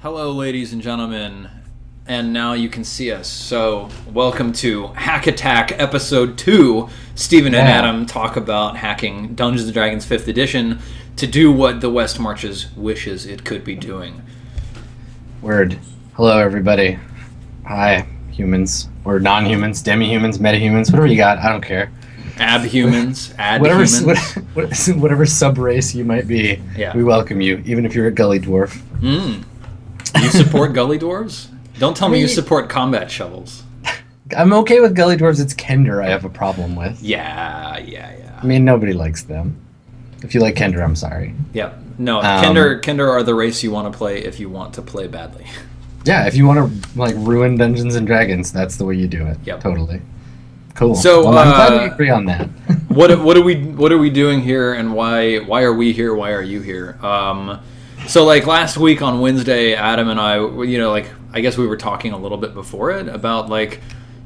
Hello, ladies and gentlemen, and now you can see us. So, welcome to Hack Attack Episode 2. Stephen and Adam talk about hacking Dungeons & Dragons 5th Edition to do what the West Marches wishes it could be doing. Word. Hello, everybody. Hi, humans. Or non-humans, demi-humans, meta-humans, whatever you got, I don't care. Abhumans, adhumans. Whatever sub-race you might be, we welcome you, even if you're a gully dwarf. You support gully dwarves? Don't tell me you support combat shovels. I'm okay with gully dwarves. It's Kender I have a problem with. Yeah. I mean, nobody likes them. If you like Kender, I'm sorry. Yeah. No, Kender are the race you want to play if you want to play badly. Yeah, if you want to ruin Dungeons and Dragons, that's the way you do it. Yep. Totally. Cool. So I'm glad we agree on that. What are we doing here, and why are we here? Why are you here? So last week on Wednesday, Adam and I, I guess we were talking a little bit before it about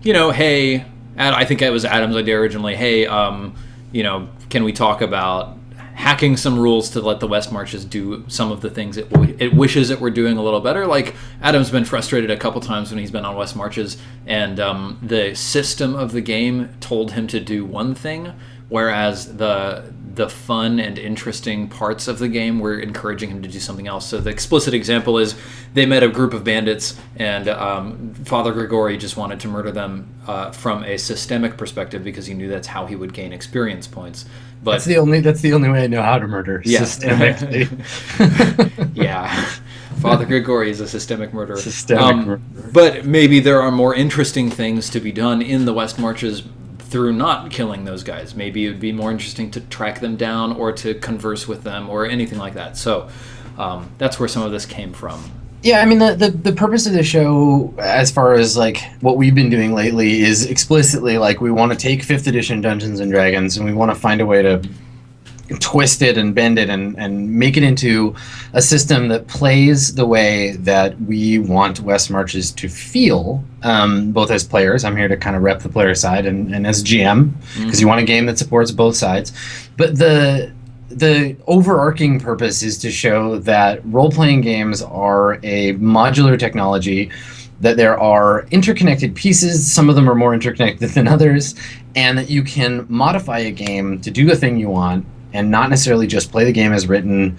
hey, I think it was Adam's idea originally. Hey, can we talk about hacking some rules to let the West Marches do some of the things it wishes it were doing a little better? Like, Adam's been frustrated a couple times when he's been on West Marches, and the system of the game told him to do one thing, whereas the fun and interesting parts of the game were encouraging him to do something else. So the explicit example is they met a group of bandits, and Father Grigori just wanted to murder them from a systemic perspective because he knew that's how he would gain experience points. But that's the only way I know how to murder, systemically. Yeah. Father Grigori is a systemic murderer. But maybe there are more interesting things to be done in the West Marches through not killing those guys. Maybe it would be more interesting to track them down or to converse with them or anything like that. So that's where some of this came from. Yeah, I mean, the purpose of the show, as far as what we've been doing lately, is explicitly we want to take 5th edition Dungeons and Dragons and we want to find a way to twist it and bend it and make it into a system that plays the way that we want West Marches to feel, both as players. I'm here to kind of rep the player side, and as GM, because you want a game that supports both sides. But the overarching purpose is to show that role-playing games are a modular technology, that there are interconnected pieces, some of them are more interconnected than others, and that you can modify a game to do the thing you want and not necessarily just play the game as written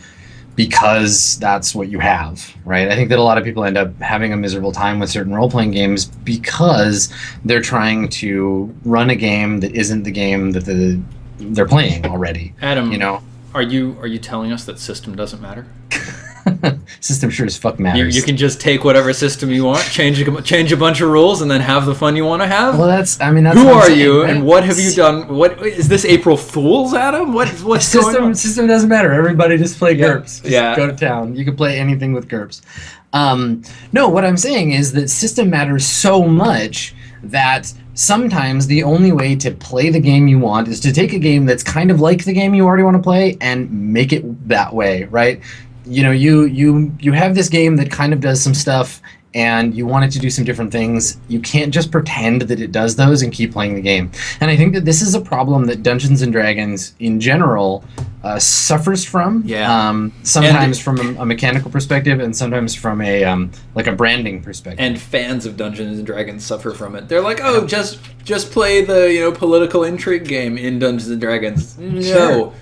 because that's what you have, right? I think that a lot of people end up having a miserable time with certain role-playing games because they're trying to run a game that isn't the game that they're playing already. Adam, are you telling us that system doesn't matter? System sure as fuck matters. You can just take whatever system you want, change a bunch of rules, and then have the fun you want to have. Well, that's who are you, right? And what have you done? What is this, April Fool's, Adam? What's going on? System doesn't matter. Everybody just play GURPS. Just go to town. You can play anything with GURPS. No, what I'm saying is that system matters so much that sometimes the only way to play the game you want is to take a game that's kind of like the game you already want to play and make it that way, right? You have this game that kind of does some stuff and you want it to do some different things. You can't just pretend that it does those and keep playing the game. And I think that this is a problem that Dungeons and Dragons in general suffers from. Yeah. Sometimes from a mechanical perspective, and sometimes from a branding perspective. And fans of Dungeons and Dragons suffer from it. They're like, oh, just play the political intrigue game in Dungeons and Dragons. No. Sure.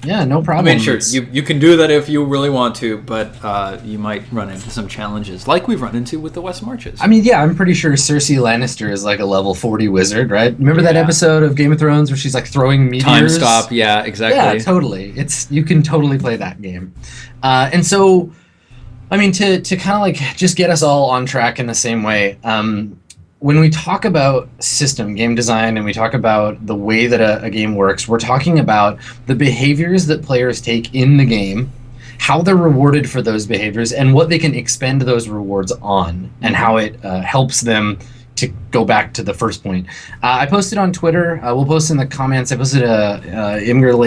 Yeah, no problem. I mean, sure, you can do that if you really want to, but you might run into some challenges, like we've run into with the West Marches. I mean, yeah, I'm pretty sure Cersei Lannister is a level 40 wizard, right? Remember that episode of Game of Thrones where she's throwing meteors? Time stop, yeah, exactly. Yeah, totally. You can totally play that game. And so, I mean, to kind of just get us all on track in the same way, when we talk about system game design and we talk about the way that a game works, we're talking about the behaviors that players take in the game, how they're rewarded for those behaviors, and what they can expend those rewards on, and how it helps them to go back to the first point. I posted on Twitter, we'll post in the comments, I posted a imager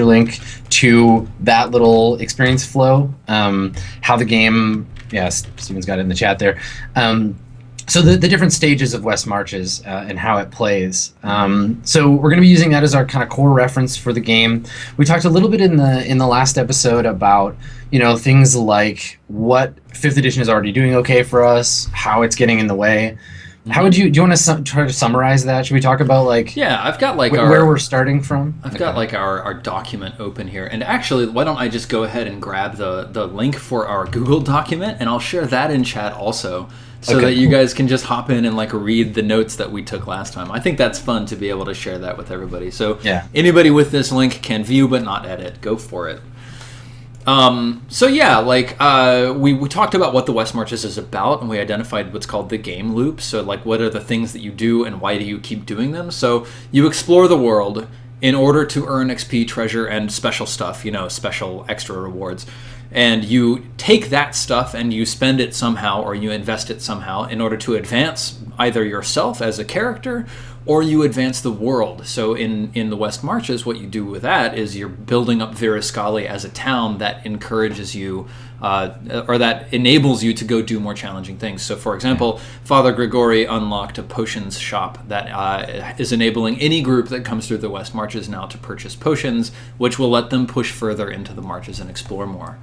link to that little experience flow, how the game, Steven's got it in the chat there, So the different stages of West Marches and how it plays. So we're going to be using that as our kind of core reference for the game. We talked a little bit in the last episode about things like what 5th edition is already doing okay for us, how it's getting in the way. How would do you want to try to summarize that? Should we talk about I've got where we're starting from? I've got our document open here, and actually, why don't I just go ahead and grab the link for our Google document, and I'll share that in chat also, so that you guys can just hop in and read the notes that we took last time. I think that's fun to be able to share that with everybody. So anybody with this link can view but not edit. Go for it. We talked about what the West Marches is about, and we identified what's called the game loop. So what are the things that you do and why do you keep doing them? So you explore the world in order to earn XP, treasure, and special stuff, special extra rewards. And you take that stuff and you spend it somehow, or you invest it somehow in order to advance either yourself as a character or you advance the world. So in the West Marches, what you do with that is you're building up Viriskali as a town that encourages you, or that enables you to go do more challenging things. So for example, Father Grigori unlocked a potions shop that is enabling any group that comes through the West Marches now to purchase potions, which will let them push further into the marches and explore more.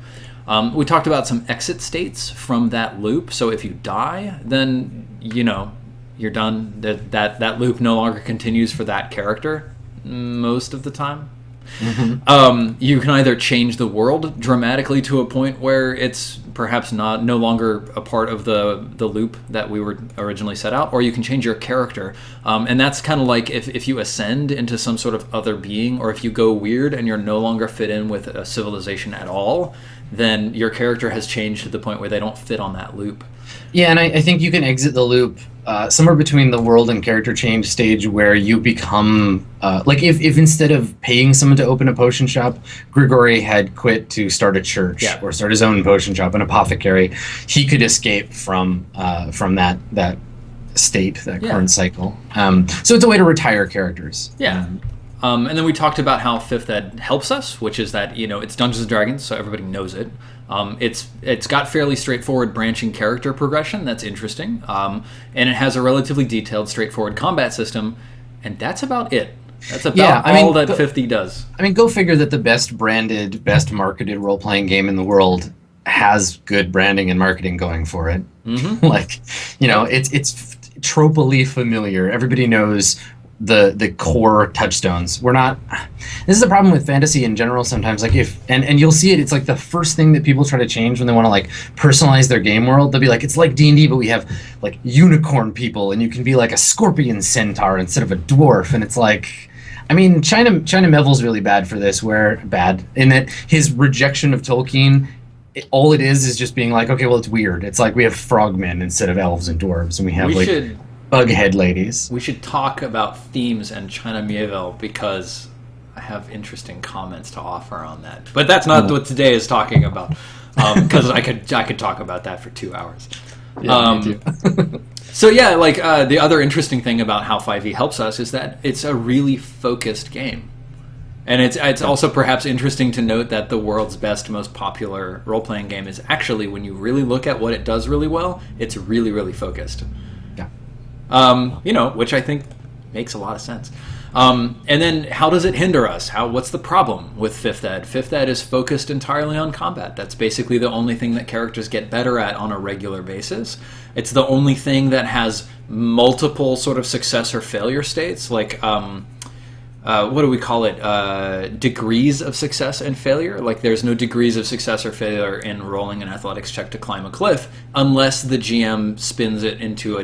We talked about some exit states from that loop. So if you die, then you're done. That loop no longer continues for that character most of the time. You can either change the world dramatically to a point where it's perhaps no longer a part of the loop that we were originally set out, or you can change your character. And that's kind of like if you ascend into some sort of other being, or if you go weird and you're no longer fit in with a civilization at all, then your character has changed to the point where they don't fit on that loop. Yeah, and I think you can exit the loop somewhere between the world and character change stage, where you become if instead of paying someone to open a potion shop, Grigori had quit to start a church or start his own potion shop, an apothecary, he could escape from that state, that current cycle. So it's a way to retire characters. And then we talked about how 5th Ed helps us, which is that it's Dungeons and Dragons, so everybody knows it. It's got fairly straightforward branching character progression. That's interesting, and it has a relatively detailed, straightforward combat system, and that's about it. That's about all that 5th does. I mean, go figure that the best branded, best marketed role-playing game in the world has good branding and marketing going for it. It's tropically familiar. Everybody knows the core touchstones. This is a problem with fantasy in general sometimes, and you'll see it's the first thing that people try to change when they want to personalize their game world. They'll be it's like D&D, but we have unicorn people, and you can be a scorpion centaur instead of a dwarf, and it's China Melville's really bad for this, in that his rejection of Tolkien, all it is just being okay, well, it's weird. It's we have frogmen instead of elves and dwarves, and we have bughead ladies. We should talk about themes and China Mieville, because I have interesting comments to offer on that. But that's not what today is talking about, because I could talk about that for 2 hours. Yeah, me too. So the other interesting thing about how 5e helps us is that it's a really focused game. And it's also perhaps interesting to note that the world's best, most popular role-playing game is actually, when you really look at what it does really well, it's really, really focused. Which I think makes a lot of sense. And then how does it hinder us? What's the problem with 5th Ed? 5th Ed is focused entirely on combat. That's basically the only thing that characters get better at on a regular basis. It's the only thing that has multiple sort of success or failure states, what do we call it? Degrees of success and failure. There's no degrees of success or failure in rolling an athletics check to climb a cliff, unless the GM spins it into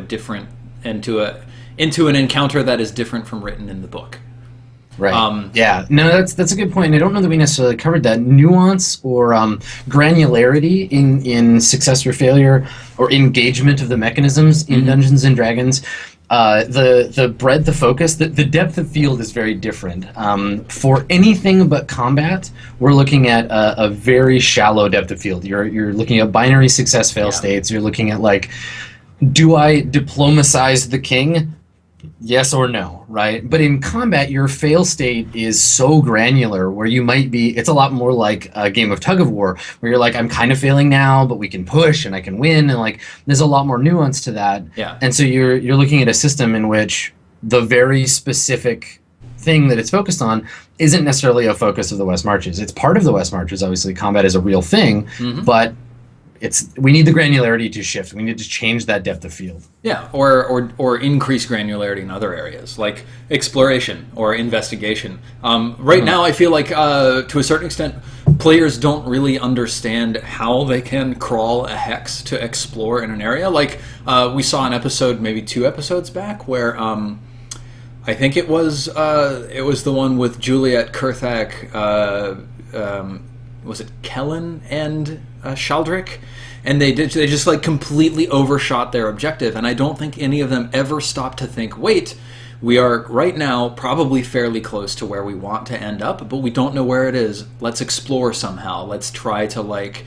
an encounter that is different from written in the book. Right. That's a good point. I don't know that we necessarily covered that nuance or granularity in success or failure or engagement of the mechanisms in Dungeons and Dragons. The breadth of focus, the depth of field is very different. For anything but combat, we're looking at a very shallow depth of field. You're looking at binary success fail states. You're looking at do I diplomacize the king? Yes or no, right? But in combat, your fail state is so granular where you might be, it's a lot more like a game of tug of war where you're like, I'm kind of failing now, but we can push and I can win. And like, there's a lot more nuance to that. Yeah. And so you're looking at a system in which the very specific thing that it's focused on isn't necessarily a focus of the West Marches. It's part of the West Marches. Obviously, combat is a real thing, but we need the granularity to shift. We need to change that depth of field. Yeah, or increase granularity in other areas, like exploration or investigation. Right now, I feel like, to a certain extent, players don't really understand how they can crawl a hex to explore in an area. Like, we saw an episode, maybe 2 episodes back, where I think it was the one with Juliet, Kurthak, was it Kellen and Shaldrick? And they just like completely overshot their objective, and I don't think any of them ever stopped to think, wait, we are right now probably fairly close to where we want to end up, but we don't know where it is. Let's explore somehow. Let's try to like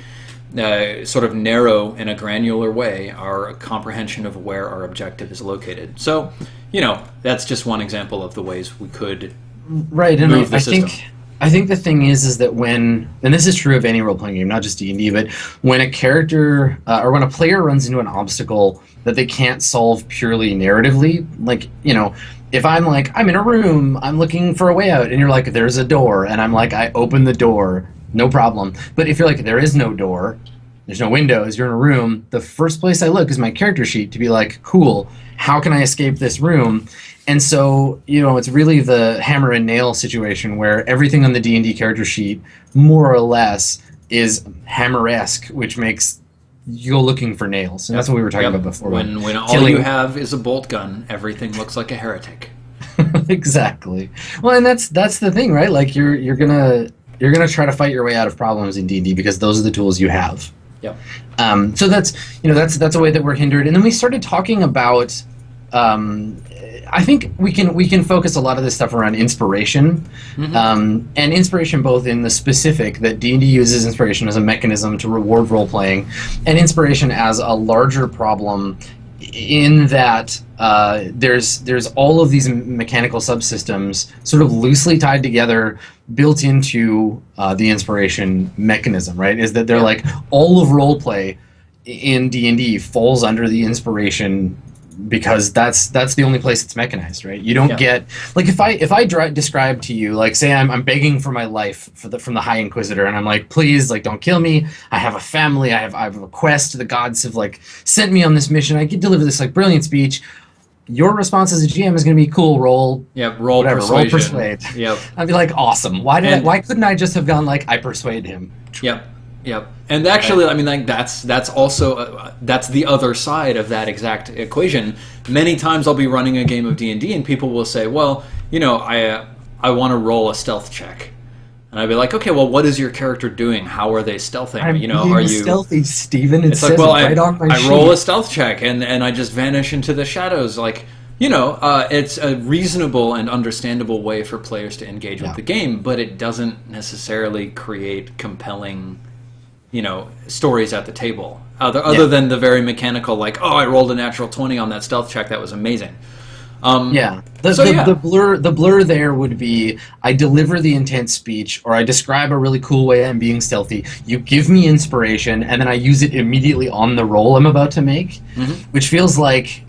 sort of narrow in a granular way our comprehension of where our objective is located. So, that's just one example of the ways we could move the system. I think the thing is that when, and this is true of any role-playing game, not just D&D, but when a character or when a player runs into an obstacle that they can't solve purely narratively, like, if I'm like, I'm in a room, I'm looking for a way out, and you're like, there's a door, and I'm like, I open the door, no problem. But if you're like, there is no door, there's no windows, you're in a room, the first place I look is my character sheet to be like, cool, how can I escape this room? And so, it's really the hammer and nail situation where everything on the D&D character sheet, more or less, is hammer-esque, which makes you go looking for nails. And that's what we were talking about before. When all you have is a bolt gun, everything looks like a heretic. Exactly. Well, and that's the thing, right? Like you're gonna try to fight your way out of problems in D&D because those are the tools you have. Yep. So that's a way that we're hindered. And then we started talking about. I think we can focus a lot of this stuff around inspiration, and inspiration both in the specific that D&D uses inspiration as a mechanism to reward role playing, and inspiration as a larger problem in that there's all of these mechanical subsystems sort of loosely tied together, built into the inspiration mechanism. Right? Is that they're like all of role play in D&D falls under the inspiration. Because that's the only place it's mechanized, right? You don't get like if I describe to you, like, say I'm begging for my life from the High Inquisitor, and I'm like, please, like, don't kill me. I have a family. I have a quest. The gods have like sent me on this mission. I could deliver this like brilliant speech. Your response as a GM is going to be cool. Roll persuade. Yep. I'd be like, awesome. Why couldn't I just have gone like I persuade him? Yep, and actually, I mean, like that's also that's the other side of that exact equation. Many times, I'll be running a game of D&D, and people will say, "Well, I want to roll a stealth check," and I'd be like, "Okay, well, what is your character doing? How are they stealthing? Are you stealthy, Steven?" It's like, well, I roll a stealth check, and I just vanish into the shadows, like. It's a reasonable and understandable way for players to engage with the game, but it doesn't necessarily create compelling. Stories at the table. Other than the very mechanical, like, oh, I rolled a natural 20 on that stealth check. That was amazing. The blur there would be I deliver the intense speech, or I describe a really cool way I'm being stealthy. You give me inspiration, and then I use it immediately on the roll I'm about to make, which feels like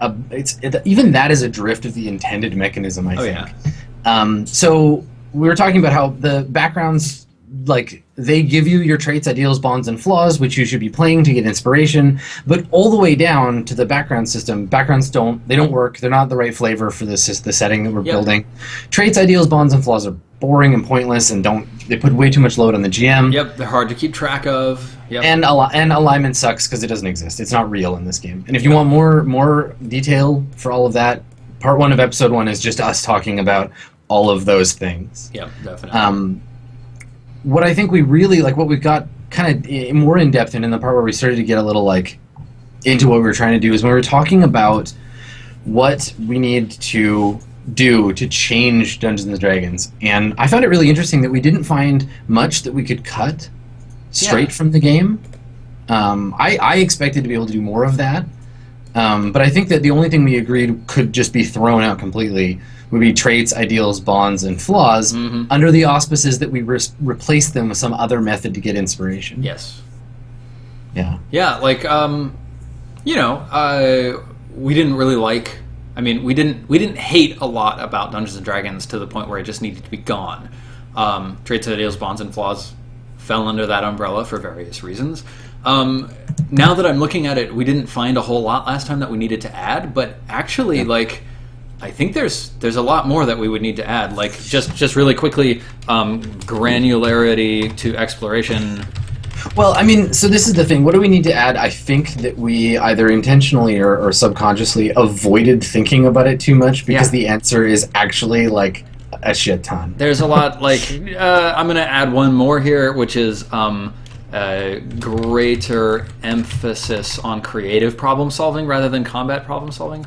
even that is a drift of the intended mechanism, I think. So we were talking about how the backgrounds. Like, they give you your traits, ideals, bonds, and flaws, which you should be playing to get inspiration, but all the way down to the background system, backgrounds don't work. They're not the right flavor for the setting that we're building. Traits, ideals, bonds, and flaws are boring and pointless, and they put way too much load on the GM. Yep, they're hard to keep track of. Yep. And alignment sucks because it doesn't exist. It's not real in this game. And if you want more detail for all of that, part 1 of episode 1 is just us talking about all of those things. Yep, definitely. What I think we really like, what we've got kind of more in depth in the part where we started to get a little like into what we were trying to do is when we were talking about what we need to do to change Dungeons and Dragons. And I found it really interesting that we didn't find much that we could cut straight from the game. I expected to be able to do more of that. But I think that the only thing we agreed could just be thrown out completely would be traits, ideals, bonds, and flaws, under the auspices that we replace them with some other method to get inspiration. Yes. Yeah. Yeah, like, we didn't really like... I mean, we didn't hate a lot about Dungeons & Dragons to the point where it just needed to be gone. Traits, ideals, bonds, and flaws fell under that umbrella for various reasons. Now that I'm looking at it, we didn't find a whole lot last time that we needed to add, but actually, like, I think there's a lot more that we would need to add. Like, just really quickly, granularity to exploration. Well, I mean, so this is the thing. What do we need to add? I think that we either intentionally or subconsciously avoided thinking about it too much because the answer is actually, like, a shit ton. There's a lot, like, I'm going to add one more here, which is greater emphasis on creative problem solving rather than combat problem solving.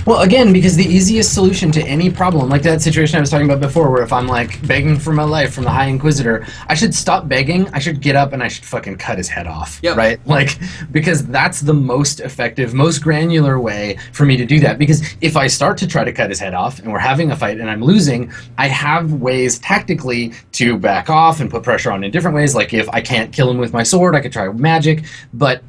Well, again, because the easiest solution to any problem, like that situation I was talking about before, where if I'm like begging for my life from the High Inquisitor, I should stop begging, I should get up and I should fucking cut his head off, right? Like, because that's the most effective, most granular way for me to do that. Because if I start to try to cut his head off and we're having a fight and I'm losing, I have ways tactically to back off and put pressure on in different ways. Like if I can't kill him with my sword, I could try magic, but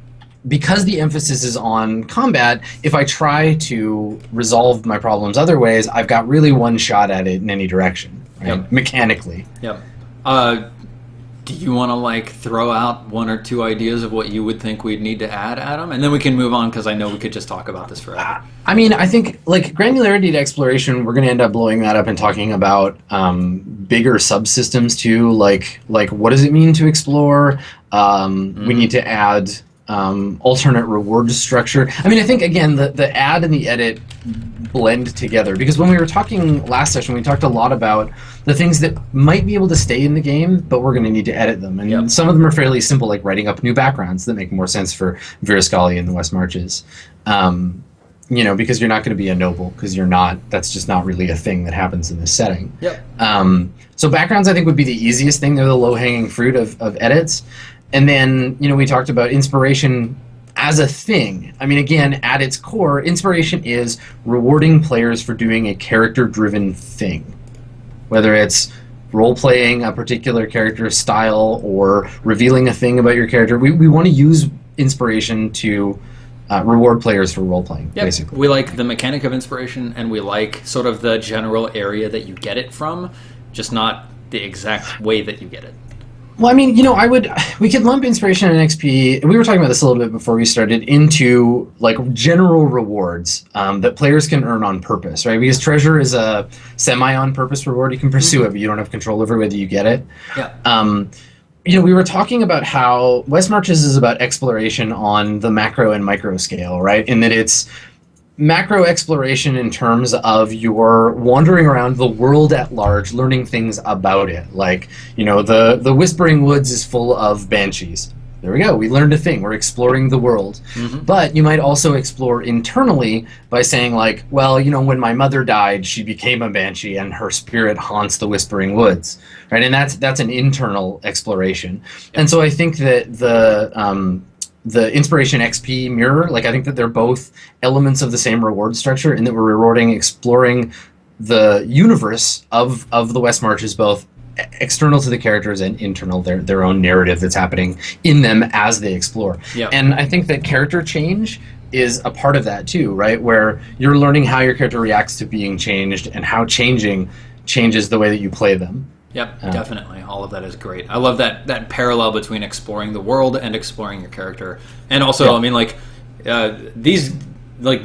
because the emphasis is on combat, if I try to resolve my problems other ways, I've got really one shot at it in any direction, right? Mechanically. Yep. Do you want to, like, throw out one or two ideas of what you would think we'd need to add, Adam? And then we can move on, because I know we could just talk about this forever. I mean, I think, like, granularity to exploration, we're going to end up blowing that up and talking about bigger subsystems, too. Like what does it mean to explore? We need to add... alternate reward structure. I mean, I think, again, the add and the edit blend together, because when we were talking last session, we talked a lot about the things that might be able to stay in the game, but we're going to need to edit them. And some of them are fairly simple, like writing up new backgrounds that make more sense for Virascali and the West Marches. Because you're not going to be a noble, because you're not, that's just not really a thing that happens in this setting. So backgrounds, I think, would be the easiest thing. They're the low-hanging fruit of edits. And then, we talked about inspiration as a thing. I mean, again, at its core, inspiration is rewarding players for doing a character-driven thing. Whether it's role-playing a particular character style or revealing a thing about your character, we want to use inspiration to reward players for role-playing, basically. We like the mechanic of inspiration, and we like sort of the general area that you get it from, just not the exact way that you get it. Well, I mean, we could lump inspiration and XP, and we were talking about this a little bit before we started, into like general rewards that players can earn on purpose, right? Because treasure is a semi-on-purpose reward. You can pursue it, but you don't have control over whether you get it. We were talking about how West Marches is about exploration on the macro and micro scale, right? In that it's macro exploration in terms of your wandering around the world at large, learning things about it. Like, the Whispering Woods is full of banshees. There we go. We learned a thing. We're exploring the world. But you might also explore internally by saying, like, well, when my mother died, she became a banshee and her spirit haunts the Whispering Woods, right? And that's an internal exploration. And so I think that the inspiration XP mirror, like, I think that they're both elements of the same reward structure, in that we're rewarding exploring the universe of the West Marches, both external to the characters and internal, their own narrative that's happening in them as they explore. And I think that character change is a part of that too, right? Where you're learning how your character reacts to being changed and how changing changes the way that you play them. Definitely. All of that is great. I love that parallel between exploring the world and exploring your character. And also, I mean, like, these, like,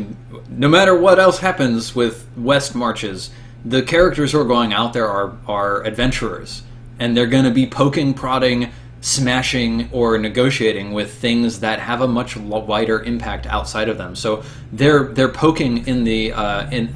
no matter what else happens with West Marches, the characters who are going out there are adventurers. And they're going to be poking, prodding, smashing, or negotiating with things that have a much wider impact outside of them. So they're poking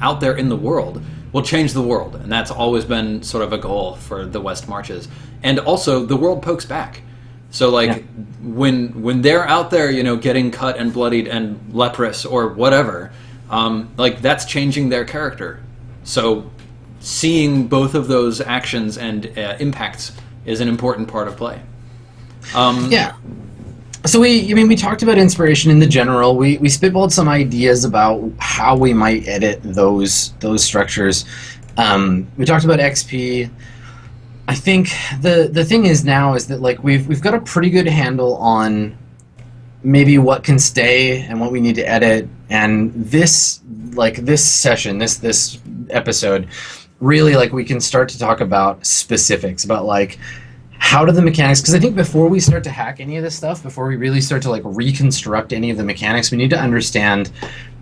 out there in the world will change the world, and that's always been sort of a goal for the West Marches. And also, the world pokes back. So, like, when they're out there, getting cut and bloodied and leprous or whatever, like, that's changing their character. So, seeing both of those actions and impacts is an important part of play. So we talked about inspiration in the general. We spitballed some ideas about how we might edit those structures. We talked about XP. I think the thing is now is that like we've got a pretty good handle on maybe what can stay and what we need to edit. And this session, this episode, really like we can start to talk about specifics about like how do the mechanics, because I think before we start to hack any of this stuff, before we really start to like reconstruct any of the mechanics, we need to understand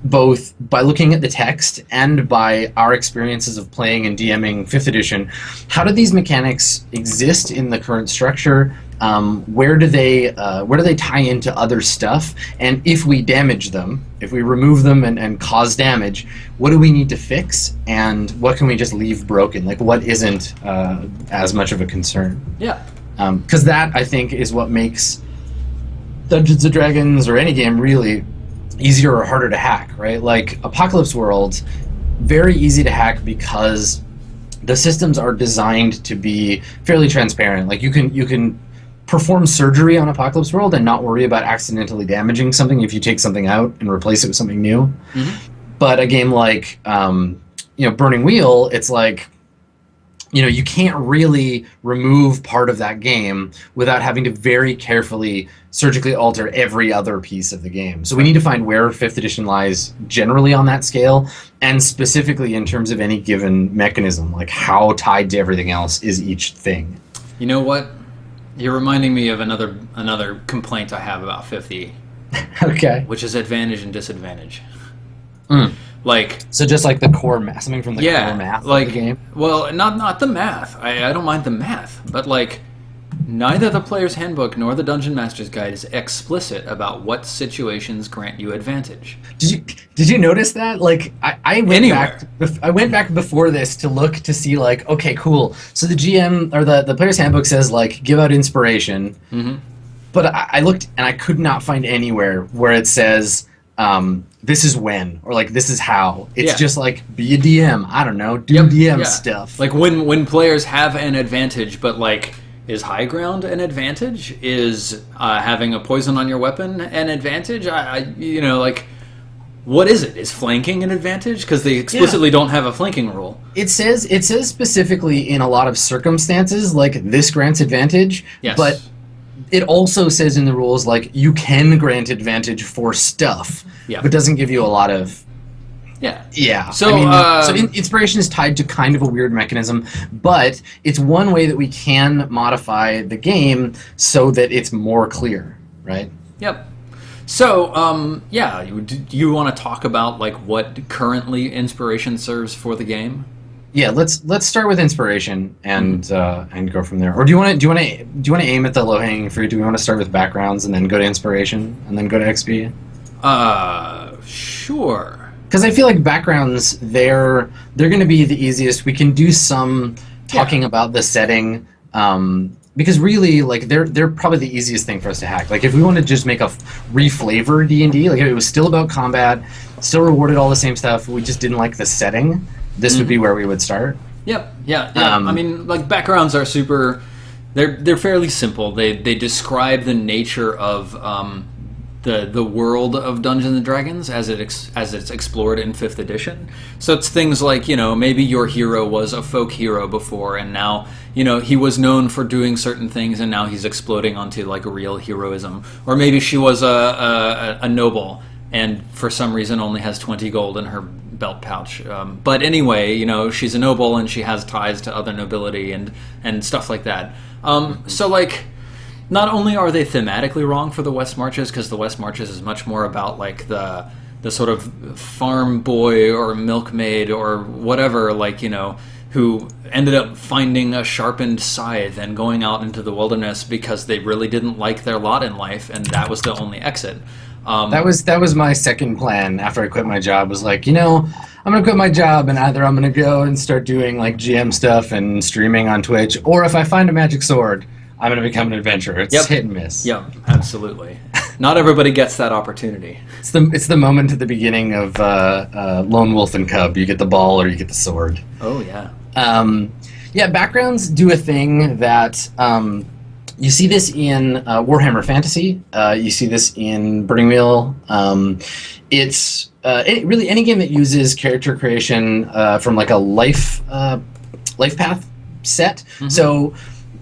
both by looking at the text and by our experiences of playing and DMing 5th edition, how do these mechanics exist in the current structure? Where do they tie into other stuff? And if we damage them, if we remove them and cause damage, what do we need to fix? And what can we just leave broken? Like what isn't as much of a concern? Yeah. Because that, I think, is what makes Dungeons & Dragons, or any game really, easier or harder to hack, right? Like Apocalypse World, very easy to hack because the systems are designed to be fairly transparent. Like you can perform surgery on Apocalypse World and not worry about accidentally damaging something if you take something out and replace it with something new. Mm-hmm. But a game like Burning Wheel, it's like you can't really remove part of that game without having to very carefully surgically alter every other piece of the game. So we need to find where 5th edition lies generally on that scale, and specifically in terms of any given mechanism, like how tied to everything else is each thing. You know what? You're reminding me of another complaint I have about 50. Okay. Which is advantage and disadvantage. Mm. Like, so just like the core math, something from the core math like, of the game? Well, not the math. I don't mind the math, but like neither the player's handbook nor the Dungeon Master's Guide is explicit about what situations grant you advantage. Did you notice that? Like I went back before this to look to see like, okay, cool. So the GM or the player's handbook says like give out inspiration. Mm-hmm. But I looked and I could not find anywhere where it says this is when, or like this is how. It's just like be a DM. I don't know, do DM stuff. Like when players have an advantage, but like is high ground an advantage? Is having a poison on your weapon an advantage? Like what is it? Is flanking an advantage? Because they explicitly don't have a flanking rule. It says specifically in a lot of circumstances like this grants advantage. Yes. But it also says in the rules, like, you can grant advantage for stuff, but doesn't give you a lot of... Yeah. So, inspiration is tied to kind of a weird mechanism, but it's one way that we can modify the game so that it's more clear, right? Yep. So, you want to talk about, like, what currently inspiration serves for the game? Yeah, let's start with inspiration and go from there. Or do you want to aim at the low hanging fruit? Do we want to start with backgrounds and then go to inspiration and then go to XP? Sure. Because I feel like backgrounds they're going to be the easiest. We can do some talking about the setting because really like they're probably the easiest thing for us to hack. Like if we want to just make a reflavor D&D, like if it was still about combat, still rewarded all the same stuff, we just didn't like the setting. This would be where we would start. Yep. Yeah. I mean, like backgrounds are super. They're fairly simple. They describe the nature of the world of Dungeons and Dragons as it's explored in 5th edition. So it's things like maybe your hero was a folk hero before, and now he was known for doing certain things, and now he's exploding onto like a real heroism. Or maybe she was a noble, and for some reason only has 20 gold in her belt pouch. But anyway, she's a noble and she has ties to other nobility and stuff like that. So like, not only are they thematically wrong for the West Marches, because the West Marches is much more about like the sort of farm boy or milkmaid or whatever, like, who ended up finding a sharpened scythe and going out into the wilderness because they really didn't like their lot in life, and that was the only exit. That was my second plan after I quit my job, was like, I'm going to quit my job and either I'm going to go and start doing like GM stuff and streaming on Twitch, or if I find a magic sword, I'm going to become an adventurer. It's hit and miss. Yep, absolutely. Not everybody gets that opportunity. It's the moment at the beginning of Lone Wolf and Cub. You get the ball or you get the sword. Oh, yeah. Backgrounds do a thing that You see this in Warhammer Fantasy. You see this in Burning Wheel. Really any game that uses character creation from like a life path set. Mm-hmm. So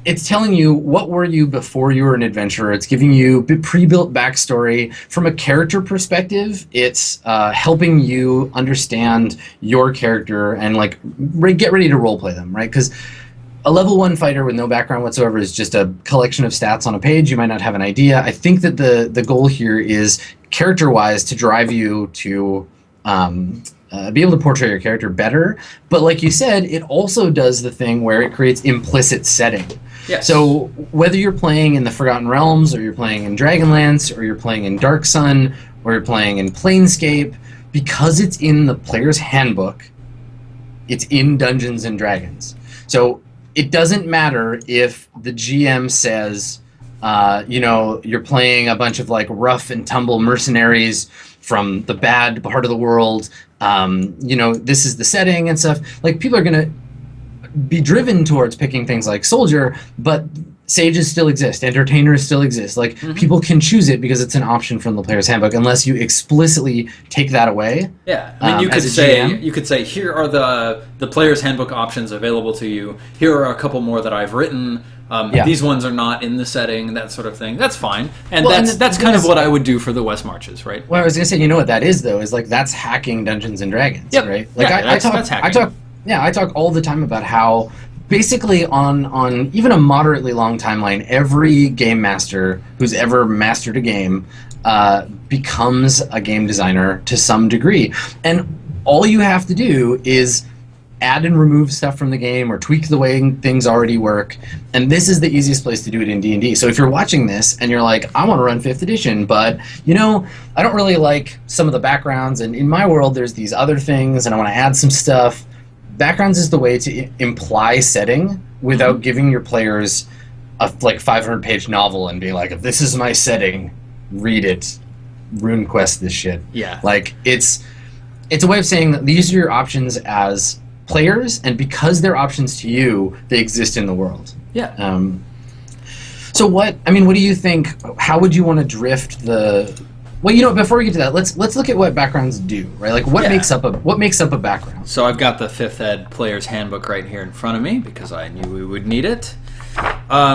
it's telling you what were you before you were an adventurer. It's giving you pre-built backstory. From a character perspective, it's helping you understand your character and like get ready to roleplay them, right? Because a level 1 fighter with no background whatsoever is just a collection of stats on a page. You might not have an idea. I think that the goal here is character-wise to drive you to be able to portray your character better. But like you said, it also does the thing where it creates implicit setting. Yes. So whether you're playing in the Forgotten Realms, or you're playing in Dragonlance, or you're playing in Dark Sun, or you're playing in Planescape, because it's in the player's handbook, it's in Dungeons and Dragons. So it doesn't matter if the GM says, you're playing a bunch of like rough and tumble mercenaries from the bad part of the world. This is the setting and stuff. Like, people are going to be driven towards picking things like soldier, but sages still exist, entertainers still exist. Like, people can choose it because it's an option from the player's handbook, unless you explicitly take that away. Yeah, I mean, you could say here are the player's handbook options available to you. Here are a couple more that I've written. These ones are not in the setting, that sort of thing. That's fine, and that's kind of what I would do for the West Marches, right? Well, I was gonna say, you know what that is though? Is like, that's hacking Dungeons and Dragons, right? Like, that's hacking. I talk all the time about how basically on even a moderately long timeline, every game master who's ever mastered a game becomes a game designer to some degree, and all you have to do is add and remove stuff from the game or tweak the way things already work, and this is the easiest place to do it in D&D. So if you're watching this and you're like, I want to run 5th edition, but I don't really like some of the backgrounds, and in my world there's these other things and I want to add some stuff. Backgrounds is the way to imply setting without giving your players a 500-page novel and being like, if this is my setting, read it, RuneQuest this shit. Yeah. Like, it's a way of saying these are your options as players, and because they're options to you, they exist in the world. Yeah. So what do you think? How would you want to drift the? Well, before we get to that, let's look at what backgrounds do, right? Like, what makes up a background? So I've got the 5th Ed Player's Handbook right here in front of me because I knew we would need it.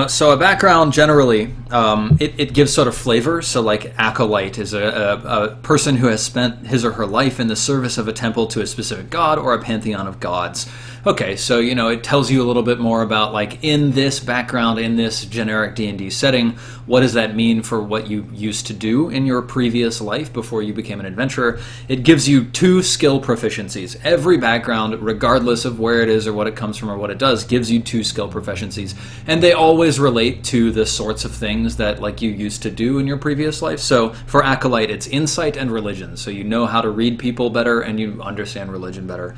So a background generally, it gives sort of flavor. So like, acolyte is a person who has spent his or her life in the service of a temple to a specific god or a pantheon of gods. Okay, so it tells you a little bit more about, like, in this background, in this generic D&D setting, what does that mean for what you used to do in your previous life before you became an adventurer. It gives you 2 skill proficiencies. Every background, regardless of where it is or what it comes from or what it does, gives you 2 skill proficiencies, and they always relate to the sorts of things that, like, you used to do in your previous life. So for acolyte, it's insight and religion, so you know how to read people better and you understand religion better.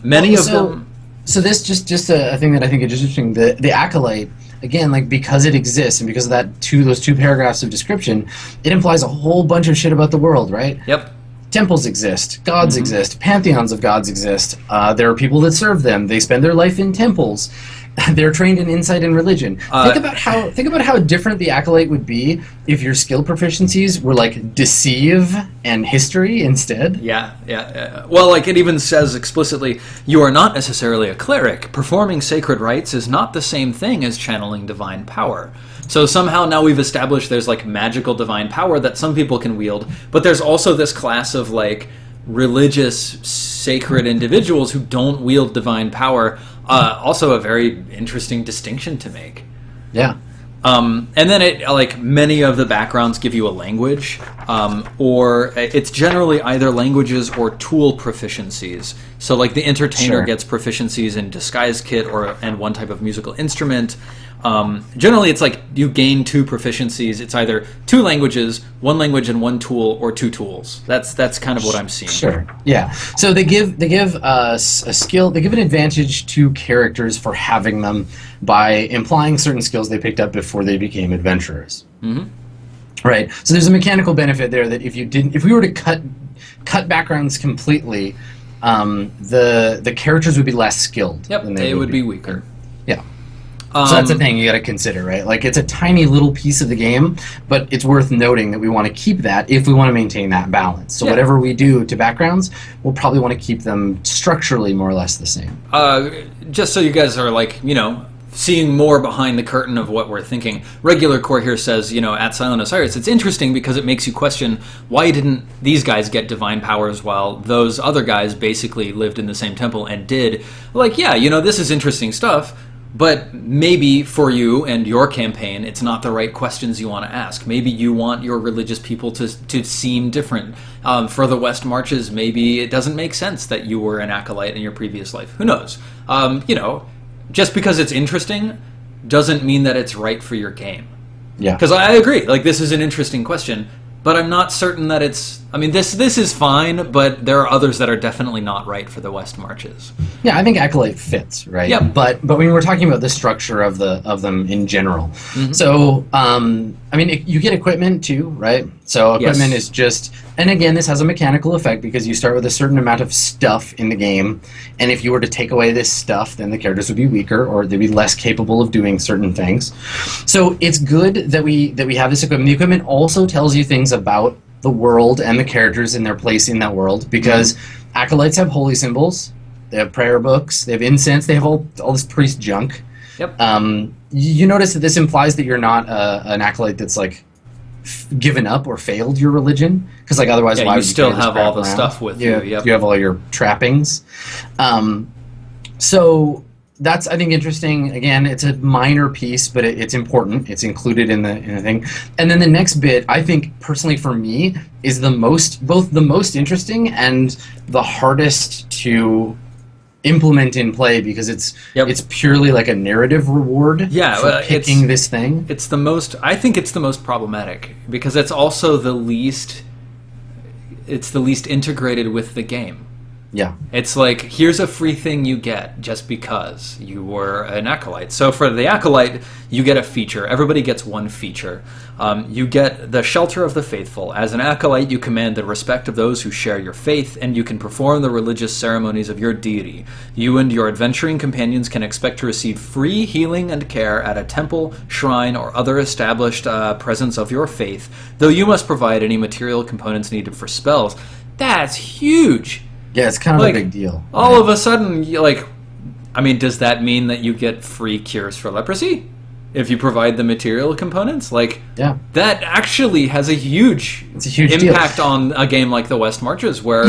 Many of them. So this just a thing that I think is interesting. The acolyte, again, like, because it exists and because of those 2 paragraphs of description, it implies a whole bunch of shit about the world, right? Yep. Temples exist, gods exist, pantheons of gods exist. There are people that serve them. They spend their life in temples. They're trained in insight and religion. Think about how different the acolyte would be if your skill proficiencies were like deceive and history instead. Yeah. Well, like, it even says explicitly, you are not necessarily a cleric. Performing sacred rites is not the same thing as channeling divine power. So somehow now we've established there's, like, magical divine power that some people can wield, but there's also this class of, like, religious sacred individuals who don't wield divine power. Also a very interesting distinction to make. Yeah. And then it, like, many of the backgrounds give you a language, or it's generally either languages or tool proficiencies. So, like, the entertainer gets proficiencies in disguise kit and one type of musical instrument. Generally, it's like you gain 2 proficiencies. It's either 2 languages, 1 language and 1 tool, or 2 tools. That's kind of what I'm seeing. Sure. Yeah. So they give us a skill. They give an advantage to characters for having them by implying certain skills they picked up before they became adventurers. Mm-hmm. Right. So there's a mechanical benefit there that if we were to cut backgrounds completely, the characters would be less skilled. Yep. They would be weaker. Yeah. So that's the thing you got to consider, right? Like, it's a tiny little piece of the game, but it's worth noting that we want to keep that if we want to maintain that balance. So whatever we do to backgrounds, we'll probably want to keep them structurally more or less the same. Just so you guys are, like, you know, seeing more behind the curtain of what we're thinking. Regular Core here says, you know, at Silent0siris, it's interesting because it makes you question, why didn't these guys get divine powers while those other guys basically lived in the same temple and did? Like, yeah, you know, this is interesting stuff, but maybe for you and your campaign, it's not the right questions you want to ask. Maybe you want your religious people to seem different. For the West Marches, maybe it doesn't make sense that you were an acolyte in your previous life. Who knows? You know, just because it's interesting doesn't mean that it's right for your game. Yeah. Because I agree. Like, this is an interesting question, but I'm not certain that it's... I mean, this is fine, but there are others that are definitely not right for the West Marches. Yeah, I think Acolyte fits, right? Yeah. But when we're talking about the structure of them in general, so I mean, you get equipment too, right? So equipment is just, and again, this has a mechanical effect because you start with a certain amount of stuff in the game, and if you were to take away this stuff, then the characters would be weaker or they'd be less capable of doing certain things. So it's good that we have this equipment. The equipment also tells you things about the world and the characters and their place in that world, because acolytes have holy symbols, they have prayer books, they have incense, they have all this priest junk. Yep. You notice that this implies that you're not an acolyte that's like given up or failed your religion, because like otherwise why you would still you have all the stuff with you. Yep. You have all your trappings. So that's, I think, interesting. Again, it's a minor piece, but it's important. It's included in the thing. And then the next bit, I think, personally for me, is both the most interesting and the hardest to implement in play, because it's purely like a narrative reward for picking this thing. I think it's the most problematic because it's also the least integrated with the game. Yeah. It's like, here's a free thing you get just because you were an acolyte. So for the acolyte, you get a feature. Everybody gets one feature. You get the shelter of the faithful. As an acolyte, you command the respect of those who share your faith, and you can perform the religious ceremonies of your deity. You and your adventuring companions can expect to receive free healing and care at a temple, shrine, or other established presence of your faith, though you must provide any material components needed for spells. That's huge! Yeah, it's kind of a big deal. All of a sudden, does that mean that you get free cures for leprosy if you provide the material components? That actually has a huge impact on a game like the West Marches, where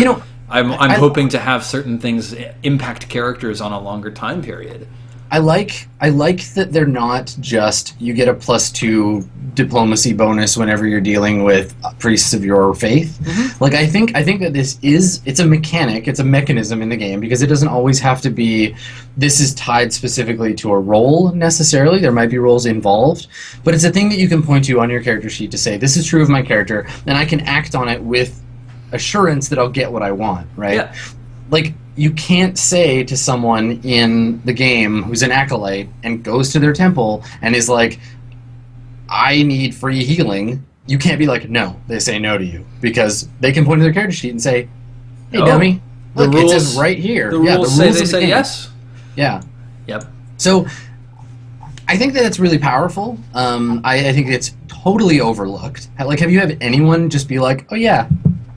I'm hoping to have certain things impact characters on a longer time period. I like that they're not just you get a +2 diplomacy bonus whenever you're dealing with priests of your faith. Like, I think that it's a mechanic, it's a mechanism in the game, because it doesn't always have to be this is tied specifically to a role necessarily. There might be roles involved, but it's a thing that you can point to on your character sheet to say, this is true of my character, and I can act on it with assurance that I'll get what I want, right? Yeah. Like, you can't say to someone in the game who's an acolyte and goes to their temple and is like, I need free healing. You can't be like, no. They say no to you because they can point to their character sheet and say, hey, dummy, look, it says right here. The rules say yes. Yeah. Yep. So I think that it's really powerful. I think it's totally overlooked. Like, have you had anyone just be like, oh, yeah,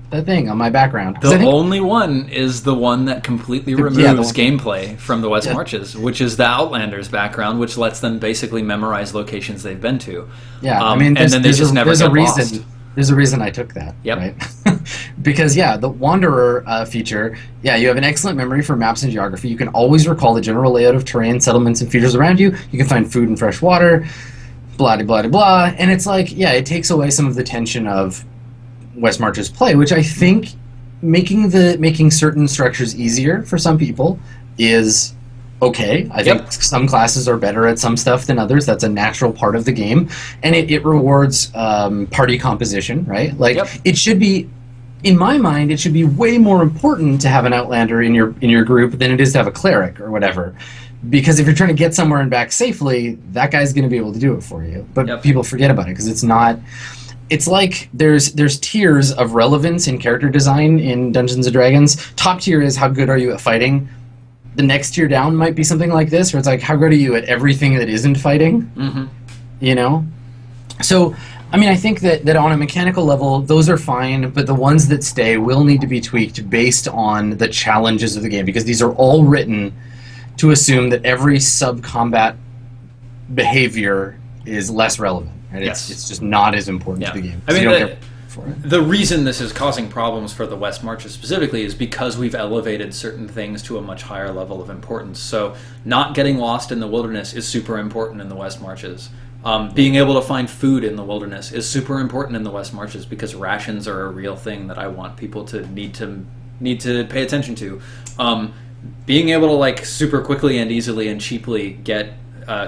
that thing on my background? The only one is the one that completely removes gameplay from the West Marches, which is the Outlander's background, which lets them basically memorize locations they've been to. Yeah, and then they just never get lost. There's a reason I took that. Yep. Right? Because, the Wanderer feature, you have an excellent memory for maps and geography. You can always recall the general layout of terrain, settlements, and features around you. You can find food and fresh water, blah, blah, blah, blah. And it's like, it takes away some of the tension of West Marches play, which I think making certain structures easier for some people is okay. I think some classes are better at some stuff than others. That's a natural part of the game, and it rewards party composition, right? Like, it should be, in my mind, it should be way more important to have an Outlander in your group than it is to have a cleric or whatever. Because if you're trying to get somewhere and back safely, that guy's going to be able to do it for you. But people forget about it because it's not. It's like there's tiers of relevance in character design in Dungeons & Dragons. Top tier is how good are you at fighting. the next tier down might be something like this, where it's like, how good are you at everything that isn't fighting? Mm-hmm. You know? So, I mean, I think that on a mechanical level, those are fine, but the ones that stay will need to be tweaked based on the challenges of the game, because these are all written to assume that every sub-combat behavior is less relevant. Right? Yes. It's just not as important to the game. I mean, you don't care for it. The reason this is causing problems for the West Marches specifically is because we've elevated certain things to a much higher level of importance. So not getting lost in the wilderness is super important in the West Marches. Being able to find food in the wilderness is super important in the West Marches, because rations are a real thing that I want people to need to pay attention to. Being able to like super quickly and easily and cheaply get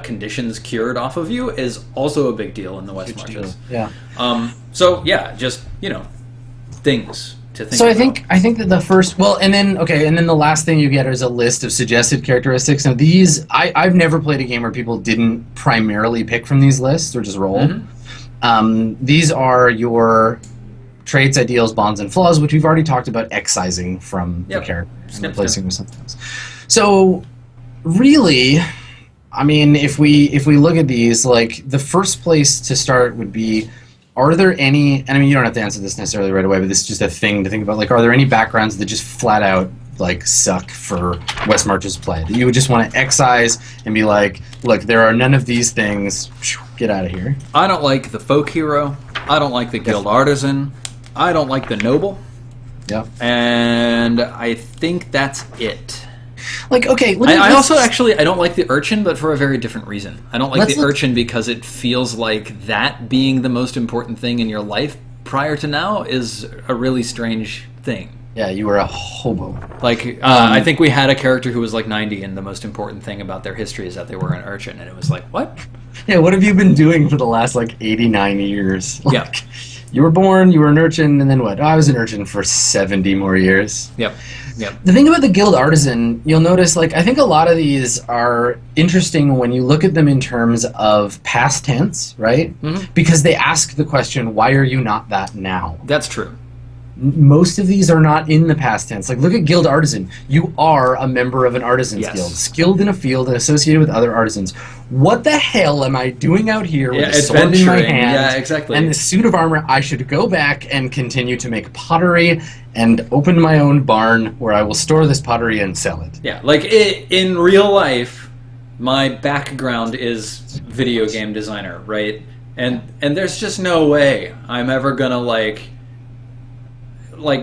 conditions cured off of you is also a big deal in the West Marches. Yeah. So yeah, just things to think. So about. I think that the first and then the last thing you get is a list of suggested characteristics. Now these I've never played a game where people didn't primarily pick from these lists or just roll. Mm-hmm. These are your traits, ideals, bonds, and flaws, which we've already talked about excising from the character and replacing with something else. So really, I mean, if we look at these, like the first place to start would be, are there any, and I mean, you don't have to answer this necessarily right away, but this is just a thing to think about, like, are there any backgrounds that just flat out, like, suck for West Marches play? That you would just want to excise and be like, look, there are none of these things, get out of here. I don't like the folk hero. I don't like the guild artisan. I don't like the noble. Yeah. And I think that's it. Like, okay, I also actually I don't like the urchin, but for a very different reason. I don't like the urchin because it feels like that being the most important thing in your life prior to now is a really strange thing. Yeah, you were a hobo. Like, I think we had a character who was like 90, and the most important thing about their history is that they were an urchin, and it was like, what? Yeah, what have you been doing for the last, like, 89 years? Like, yeah. You were born, you were an urchin, and then what? Oh, I was an urchin for 70 more years. Yep. Yep. The thing about the guild artisan, you'll notice, like, I think a lot of these are interesting when you look at them in terms of past tense, right? Mm-hmm. Because they ask the question, why are you not that now? That's true. Most of these are not in the past tense. Like, look at guild artisan. You are a member of an artisan's guild, skilled in a field and associated with other artisans. What the hell am I doing out here with a sword in my hand? Yeah, exactly. And this suit of armor? I should go back and continue to make pottery and open my own barn where I will store this pottery and sell it. Yeah, like in real life, my background is video game designer, right? And there's just no way I'm ever gonna like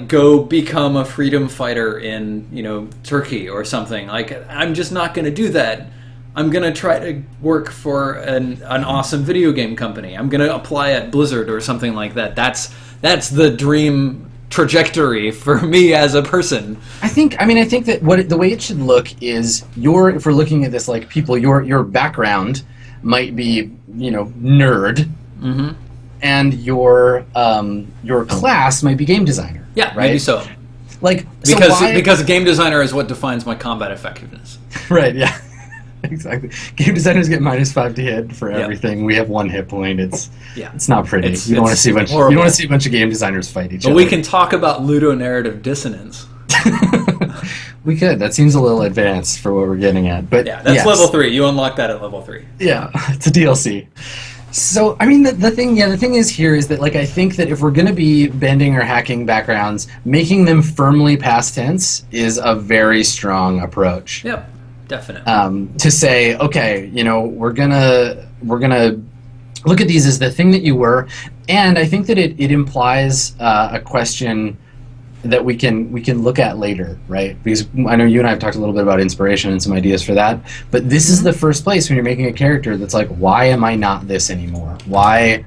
go become a freedom fighter in Turkey or something. Like, I'm just not going to do that. I'm going to try to work for an awesome video game company. I'm going to apply at Blizzard or something like that. That's the dream trajectory for me as a person. I think that the way it should look is if we're looking at this like people, your background might be nerd. Mm-hmm. And your class might be game designer. Yeah, right? Maybe so. Like because game designer is what defines my combat effectiveness. Right. Yeah. Exactly. Game designers get -5 to hit for everything. We have 1 hit point. It's not pretty. You don't want to see a bunch of game designers fight each other. But we can talk about ludonarrative dissonance. We could. That seems a little advanced for what we're getting at. But yeah, that's level 3. You unlock that at level 3. Yeah, it's a DLC. So, I mean, the thing is here is that, like, I think that if we're going to be bending or hacking backgrounds, making them firmly past tense is a very strong approach. Yep, definitely. To say, okay, we're gonna look at these as the thing that you were, and I think that it implies a question that we can look at later, right? Because I know you and I have talked a little bit about inspiration and some ideas for that, but this is the first place when you're making a character that's like, why am I not this anymore? Why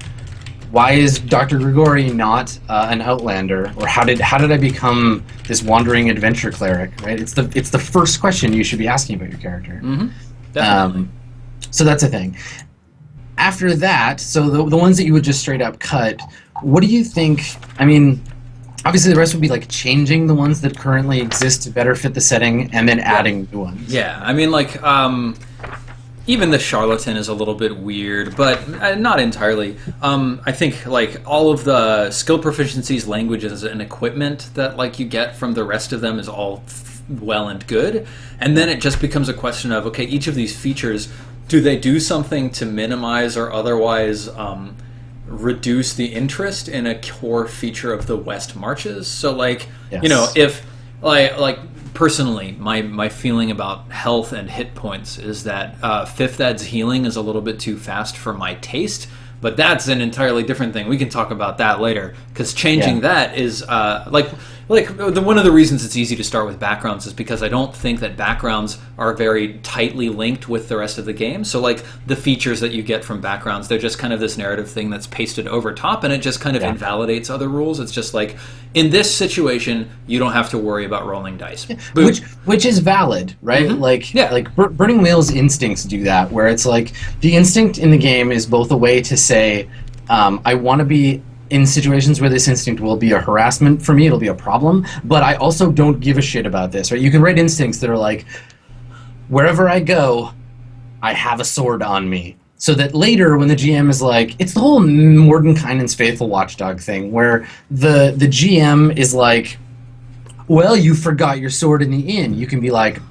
is Dr. Grigori not an outlander? Or how did I become this wandering adventure cleric? Right? It's the first question you should be asking about your character. Mm-hmm. Definitely. So that's a thing. After that, so the ones that you would just straight up cut, what do you think? I mean, obviously, the rest would be like changing the ones that currently exist to better fit the setting, and then adding new ones. Yeah, I mean, like, even the charlatan is a little bit weird, but not entirely. I think like all of the skill proficiencies, languages, and equipment that like you get from the rest of them is all well and good. And then it just becomes a question of, okay, each of these features, do they do something to minimize or otherwise reduce the interest in a core feature of the West Marches? So, like, Yes. you know, if, like personally, my feeling about health and hit points is that Fifth Ed's healing is a little bit too fast for my taste. But that's an entirely different thing. We can talk about that later, because changing that is one of the reasons it's easy to start with backgrounds is because I don't think that backgrounds are very tightly linked with the rest of the game. So like the features that you get from backgrounds, they're just kind of this narrative thing that's pasted over top, and it just kind of invalidates other rules. It's just like, in this situation, you don't have to worry about rolling dice. Which is valid, right? Mm-hmm. Like Burning Wheel's instincts do that, where it's like the instinct in the game is both a way to say, I want to be in situations where this instinct will be a harassment for me, it'll be a problem, but I also don't give a shit about this, right? You can write instincts that are like, wherever I go, I have a sword on me. So that later, when the GM is like, it's the whole Mordenkainen's faithful watchdog thing, where the GM is like, well, you forgot your sword in the inn. You can be like,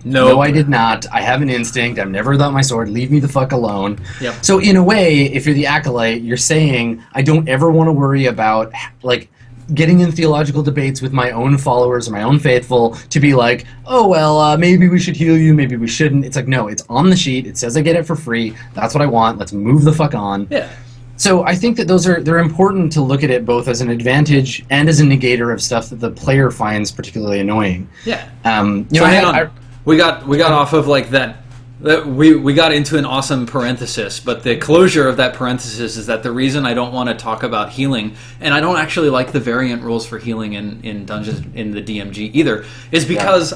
no, I did not. I have an instinct. I've never without my sword. Leave me the fuck alone. Yep. So in a way, if you're the acolyte, you're saying, I don't ever want to worry about, like, getting in theological debates with my own followers or my own faithful to be like, oh, well, maybe we should heal you, maybe we shouldn't. It's like, no, it's on the sheet. It says I get it for free. That's what I want. Let's move the fuck on. Yeah. So I think that they're important to look at it both as an advantage and as a negator of stuff that the player finds particularly annoying. Yeah. So hang on. We got off of like that. We got into an awesome parenthesis, but the closure of that parenthesis is that the reason I don't want to talk about healing, and I don't actually like the variant rules for healing in Dungeons in the DMG either, is because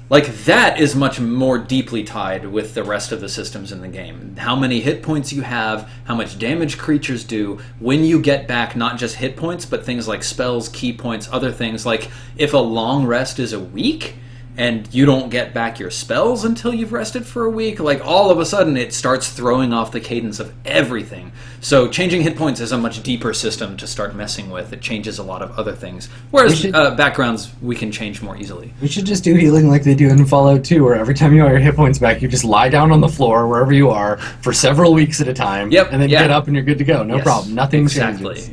like that is much more deeply tied with the rest of the systems in the game. How many hit points you have, how much damage creatures do, when you get back not just hit points, but things like spells, key points, other things. Like if a long rest is a week, and you don't get back your spells until you've rested for a week, like all of a sudden it starts throwing off the cadence of everything. So changing hit points is a much deeper system to start messing with. It changes a lot of other things. Whereas backgrounds, we can change more easily. We should just do healing like they do in Fallout 2, where every time you have your hit points back, you just lie down on the floor wherever you are for several weeks at a time. Yep. And then get up and you're good to go. No problem. Nothing changes.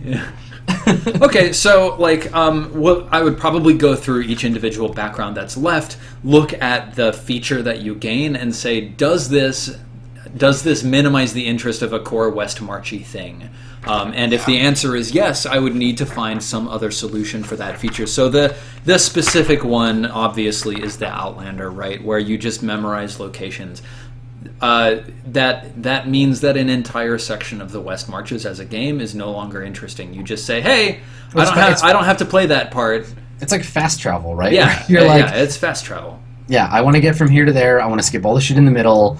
Okay, so like, I would probably go through each individual background that's left, look at the feature that you gain, and say, does this minimize the interest of a core West Marchy thing? And if the answer is yes, I would need to find some other solution for that feature. So the specific one, obviously, is the Outlander, right, where you just memorize locations. That means that an entire section of the West Marches as a game is no longer interesting. You just say, "Hey, I don't have to play that part." It's like fast travel, right? Yeah, it's fast travel. Yeah, I want to get from here to there. I want to skip all the shit in the middle,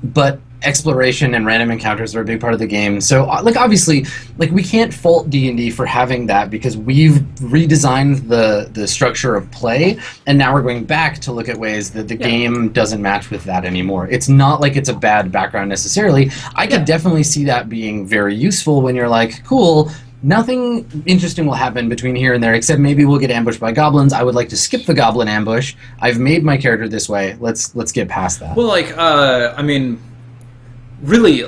but exploration and random encounters are a big part of the game. So, like, obviously, like, we can't fault D&D for having that because we've redesigned the structure of play, and now we're going back to look at ways that the game doesn't match with that anymore. It's not like it's a bad background necessarily. I could definitely see that being very useful when you're like, cool, nothing interesting will happen between here and there, except maybe we'll get ambushed by goblins. I would like to skip the goblin ambush. I've made my character this way. Let's get past that. Well, like, I mean, really,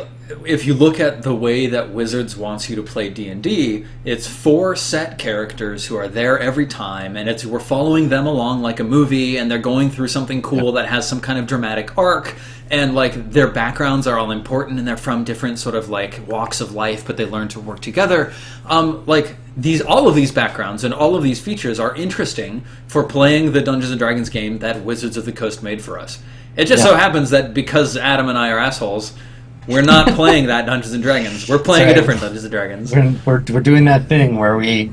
if you look at the way that Wizards wants you to play D&D, it's 4 set characters who are there every time, and we're following them along like a movie, and they're going through something cool that has some kind of dramatic arc, and like their backgrounds are all important, and they're from different sort of like walks of life, but they learn to work together. Like all of these backgrounds and all of these features are interesting for playing the Dungeons and Dragons game that Wizards of the Coast made for us. It just so happens that because Adam and I are assholes, we're not playing that Dungeons & Dragons. We're playing a different Dungeons & Dragons. We're doing that thing where we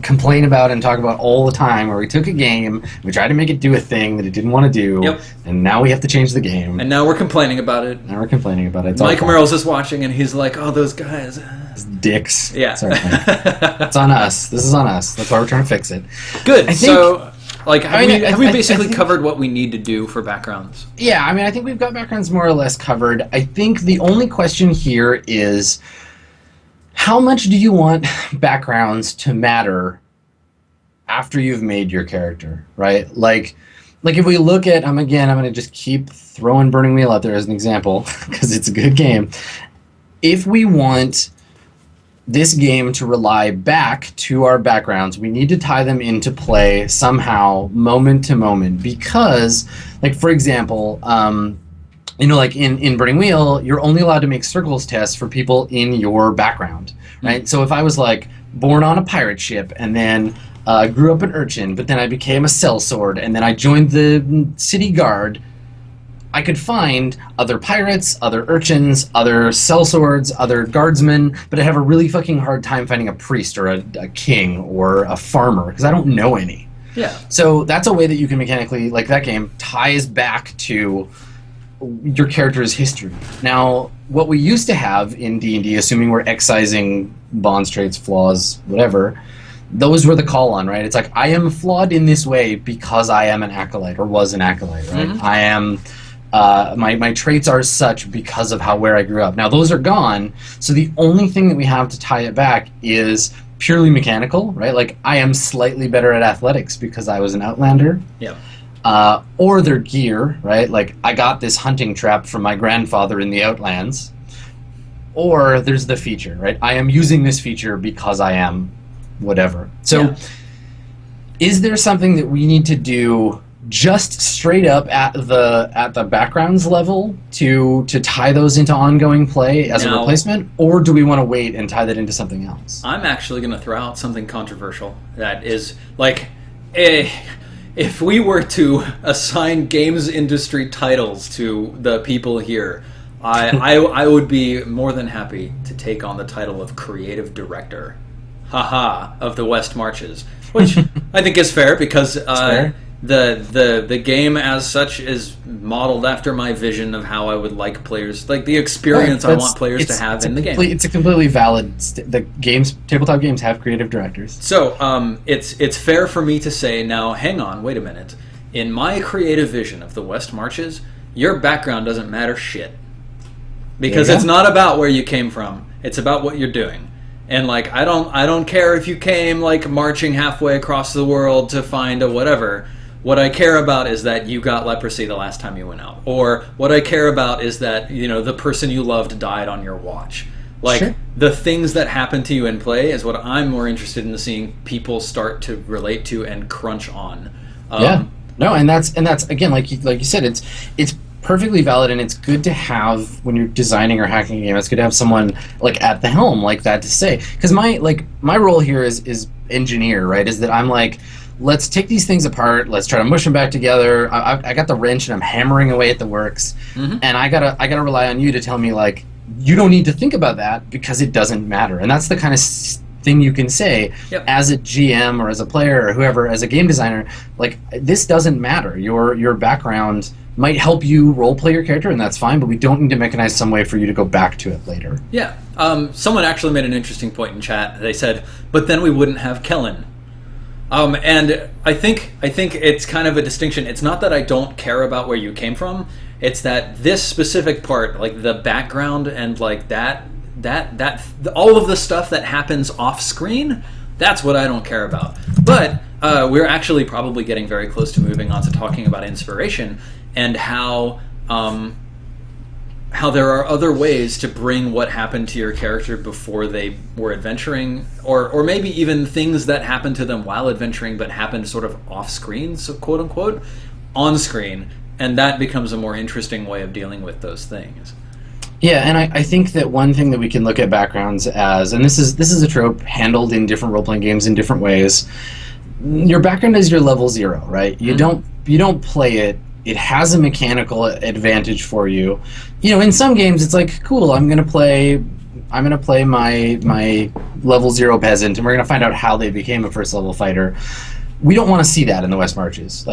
complain about and talk about all the time, where we took a game, we tried to make it do a thing that it didn't want to do, and now we have to change the game. And now we're complaining about it. It's Mike Merle's is watching, and he's like, oh, those guys. Dicks. Yeah. It's on us. This is on us. That's why we're trying to fix it. Good. Like, have we basically covered what we need to do for backgrounds? Yeah, I mean, I think we've got backgrounds more or less covered. I think the only question here is, how much do you want backgrounds to matter after you've made your character, right? Like, like if we look at, I'm going to just keep throwing Burning Wheel out there as an example because it's a good game. If we want this game to rely back to our backgrounds, we need to tie them into play somehow, moment to moment, because, like, for example, like in Burning Wheel, you're only allowed to make circles tests for people in your background, right? So if I was like born on a pirate ship and then grew up an urchin, but then I became a sellsword and then I joined the city guard, I could find other pirates, other urchins, other sellswords, other guardsmen, but I have a really fucking hard time finding a priest or a king or a farmer because I don't know any. Yeah. So that's a way that you can mechanically, like that game, ties back to your character's history. Now, what we used to have in D&D, assuming we're excising bonds, traits, flaws, whatever, those were the call-on, right? It's like, I am flawed in this way because I am an acolyte or was an acolyte, right? Mm-hmm. I am... my traits are such because of where I grew up. Now those are gone, so the only thing that we have to tie it back is purely mechanical, right? Like I am slightly better at athletics because I was an outlander. Yeah. Or their gear, right? Like I got this hunting trap from my grandfather in the Outlands. Or there's the feature, right? I am using this feature because I am whatever. So is there something that we need to do just straight up at the backgrounds level to tie those into ongoing play as a replacement, or do we want to wait and tie that into something else? I'm actually going to throw out something controversial that is like, if we were to assign games industry titles to the people here, I would be more than happy to take on the title of creative director, of the West Marches, which I think is fair because fair. The game as such is modeled after my vision of how I would like players, like the experience I want players to have in the game. It's a completely valid. The tabletop games have creative directors. So it's fair for me to say, now hang on, wait a minute. In my creative vision of the West Marches, your background doesn't matter shit, because it's not about where you came from. It's about what you're doing. And like I don't care if you came like marching halfway across the world to find a whatever. What I care about is that you got leprosy the last time you went out. Or what I care about is that, the person you loved died on your watch. Like, the things that happen to you in play is what I'm more interested in seeing people start to relate to and crunch on. No, and that's again, like you said, it's perfectly valid, and it's good to have when you're designing or hacking a game. It's good to have someone like at the helm like that to say. Because my role here is engineer, right? Is that I'm like, let's take these things apart. Let's try to mush them back together. I got the wrench and I'm hammering away at the works, and I gotta rely on you to tell me like, you don't need to think about that because it doesn't matter. And that's the kind of thing you can say as a GM or as a player or whoever, as a game designer. Like, this doesn't matter. Your background might help you role play your character, and that's fine. But we don't need to mechanize some way for you to go back to it later. Yeah. Someone actually made an interesting point in chat. They said, "But then we wouldn't have Kellen." And I think it's kind of a distinction. It's not that I don't care about where you came from. It's that this specific part, like the background and like that all of the stuff that happens off screen, that's what I don't care about. But we're actually probably getting very close to moving on to talking about inspiration and how there are other ways to bring what happened to your character before they were adventuring, or maybe even things that happened to them while adventuring but happened sort of off screen, so quote unquote, on screen, and that becomes a more interesting way of dealing with those things. Yeah, and I think that one thing that we can look at backgrounds as, and this is a trope handled in different role-playing games in different ways, your background is your level 0, right? You don't play it. It has a mechanical advantage for you. In some games it's like, cool, I'm gonna play my level 0 peasant, and we're gonna find out how they became a first level fighter. We don't want to see that in the West Marches.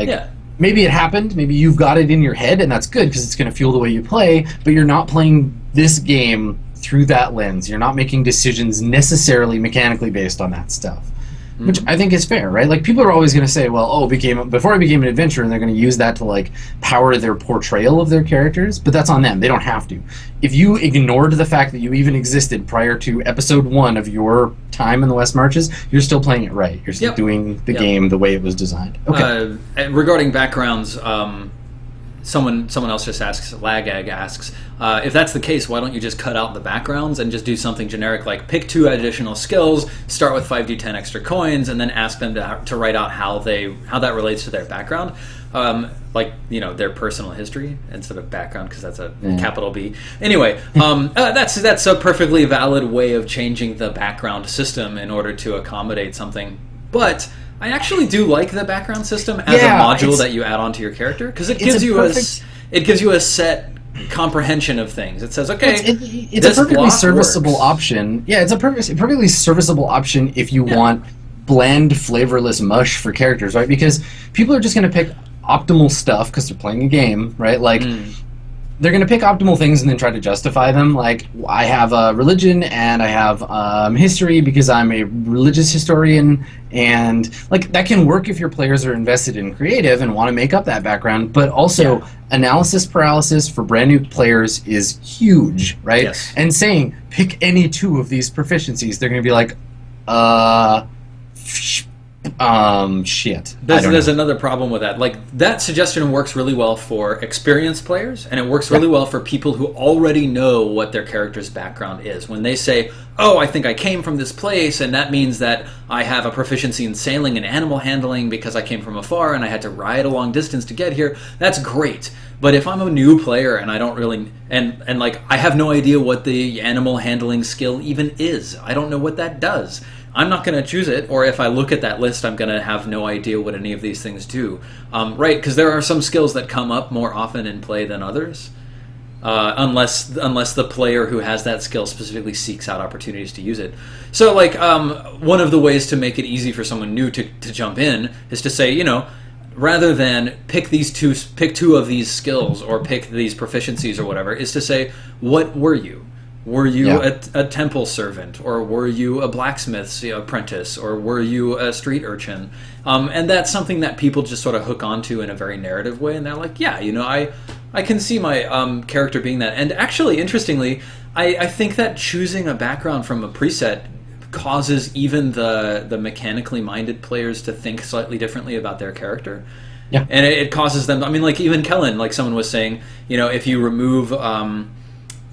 Maybe it happened, maybe you've got it in your head, and that's good because it's going to fuel the way you play, but you're not playing this game through that lens. You're not making decisions necessarily mechanically based on that stuff. which I think is fair, right? Like, people are always going to say, well, before I became an adventurer, and they're going to use that to, like, power their portrayal of their characters, but that's on them. They don't have to. If you ignored the fact that you even existed prior to episode 1 of your time in the West Marches, you're still playing it right. You're still doing the game the way it was designed. Okay. Regarding backgrounds, someone else just asks, Lagag asks, if that's the case, why don't you just cut out the backgrounds and just do something generic, like pick 2 additional skills, start with 5d10 extra coins, and then ask them to write out how that relates to their background, like, you know, their personal history instead of background, because that's a capital B. Anyway, that's a perfectly valid way of changing the background system in order to accommodate something, but I actually do like the background system as a module that you add onto your character, because it gives you a set comprehension of things. It says, okay, it's a perfectly serviceable option. Yeah, it's a perfectly serviceable option if you want bland, flavorless mush for characters, right? Because people are just going to pick optimal stuff because they're playing a game, right? Like, they're going to pick optimal things and then try to justify them. Like, I have a religion and I have history because I'm a religious historian, and like, that can work if your players are invested in creative and want to make up that background. But also, analysis paralysis for brand new players is huge, right? Yes. And saying pick any 2 of these proficiencies, they're going to be like, shit. There's another problem with that. Like, that suggestion works really well for experienced players, and it works really well for people who already know what their character's background is. When they say, oh, I think I came from this place, and that means that I have a proficiency in sailing and animal handling because I came from afar and I had to ride a long distance to get here, that's great. But if I'm a new player and I don't really, and like, I have no idea what the animal handling skill even is, I don't know what that does, I'm not going to choose it, or if I look at that list, I'm going to have no idea what any of these things do. Right, because there are some skills that come up more often in play than others, unless the player who has that skill specifically seeks out opportunities to use it. So, like, one of the ways to make it easy for someone new to jump in is to say, you know, rather than pick 2 of these skills or pick these proficiencies or whatever, is to say, what were you? Were you a temple servant, or were you a blacksmith's apprentice, or were you a street urchin? And that's something that people just sort of hook onto in a very narrative way, and they're like, yeah, you know, I can see my character being that. And actually, interestingly, I think that choosing a background from a preset causes even the mechanically minded players to think slightly differently about their character. Yeah. And it causes them, I mean, like, even Kellen, like someone was saying, you know, if you remove...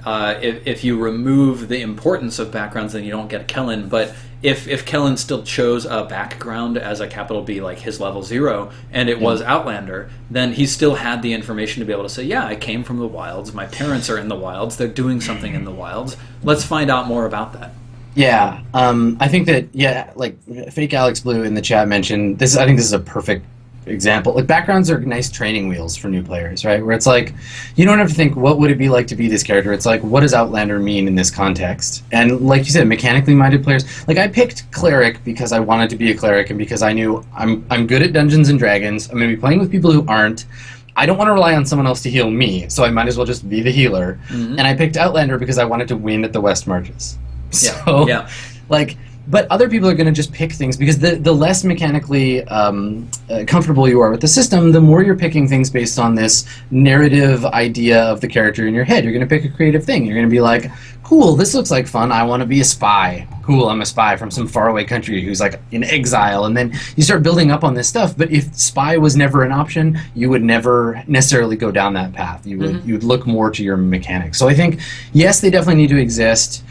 if you remove the importance of backgrounds, then you don't get Kellen. But if Kellen still chose a background as a capital B, like his level 0, and it was Outlander, then he still had the information to be able to say, yeah, I came from the wilds, my parents are in the wilds, they're doing something in the wilds, let's find out more about that. Yeah, I think that, like Fake Alex Blue in the chat mentioned, I think this is a perfect example. Like, backgrounds are nice training wheels for new players, right? Where it's like, you don't have to think, what would it be like to be this character? It's like, what does Outlander mean in this context? And like you said, mechanically minded players, like, I picked Cleric because I wanted to be a Cleric and because I knew I'm good at Dungeons and Dragons. I'm going to be playing with people who aren't. I don't want to rely on someone else to heal me, so I might as well just be the healer. Mm-hmm. And I picked Outlander because I wanted to win at the West Marches. So, like... But other people are going to just pick things because the less mechanically comfortable you are with the system, the more you're picking things based on this narrative idea of the character in your head. You're going to pick a creative thing. You're going to be like, cool, this looks like fun. I want to be a spy. Cool, I'm a spy from some faraway country who's like in exile. And then you start building up on this stuff. But if spy was never an option, you would never necessarily go down that path. You would look more to your mechanics. So I think, yes, they definitely need to exist.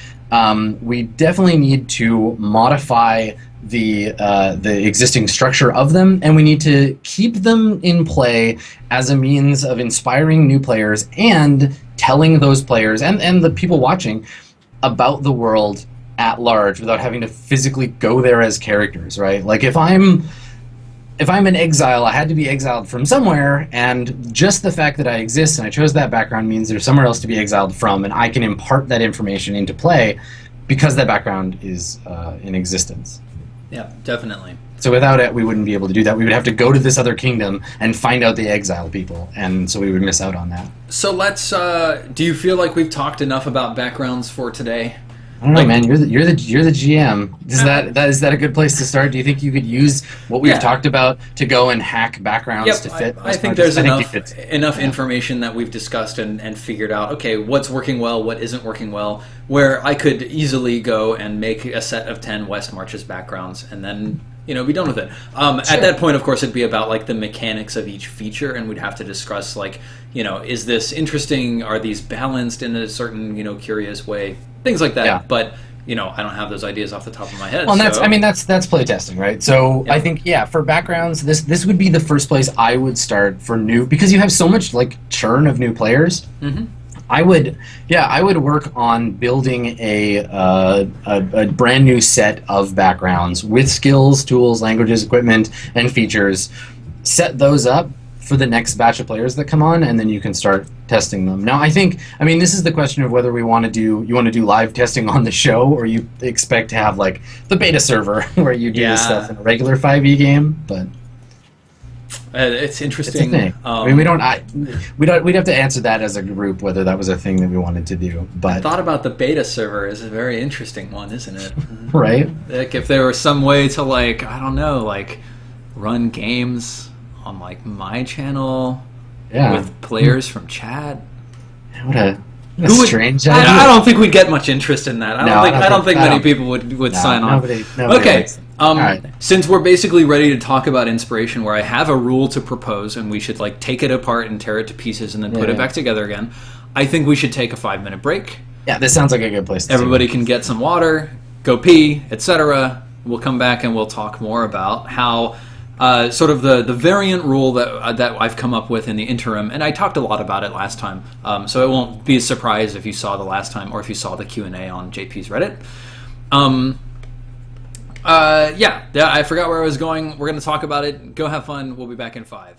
We definitely need to modify the existing structure of them, and we need to keep them in play as a means of inspiring new players and telling those players and the people watching about the world at large without having to physically go there as characters, right? Like, if I'm in exile, I had to be exiled from somewhere, and just the fact that I exist and I chose that background means there's somewhere else to be exiled from, and I can impart that information into play because that background is in existence. Yeah, definitely. So without it, we wouldn't be able to do that. We would have to go to this other kingdom and find out the exile people, and so we would miss out on that. So let's... do you feel like we've talked enough about backgrounds for today? I don't know, man. You're the GM. Is that a good place to start? Do you think you could use what we've talked about to go and hack backgrounds to fit? I think there's enough information that we've discussed and figured out. Okay, what's working well, what isn't working well. Where I could easily go and make a set of 10 West Marches backgrounds and then be done with it. At that point, of course, it'd be about like the mechanics of each feature, and we'd have to discuss like is this interesting? Are these balanced in a certain curious way? Things like that. Yeah. But I don't have those ideas off the top of my head. Well, that's playtesting, right? So I think for backgrounds, this would be the first place I would start for new, because you have so much like churn of new players. Mm-hmm. I would work on building a brand new set of backgrounds with skills, tools, languages, equipment, and features. Set those up for the next batch of players that come on, and then you can start testing them. Now, this is the question of whether you want to do live testing on the show, or you expect to have like the beta server where you do this stuff in a regular 5e game. But it's interesting. It's a thing. We'd have to answer that as a group whether that was a thing that we wanted to do. But I thought about the beta server is a very interesting one, isn't it? Right. Like if there was some way to run games on like my channel with players from chat. What a strange idea. I don't think we'd get much interest in that. I don't think many people would sign on. Nobody okay. Since we're basically ready to talk about inspiration, where I have a rule to propose and we should like take it apart and tear it to pieces and then put it back together again, I think we should take a 5-minute break. Yeah, this sounds like a good place to Everybody can get some water, go pee, etc. We'll come back and we'll talk more about how sort of the variant rule that I've come up with in the interim, and I talked a lot about it last time, so it won't be a surprise if you saw the last time or if you saw the Q&A on JP's Reddit. I forgot where I was going. We're going to talk about it. Go have fun. We'll be back in 5.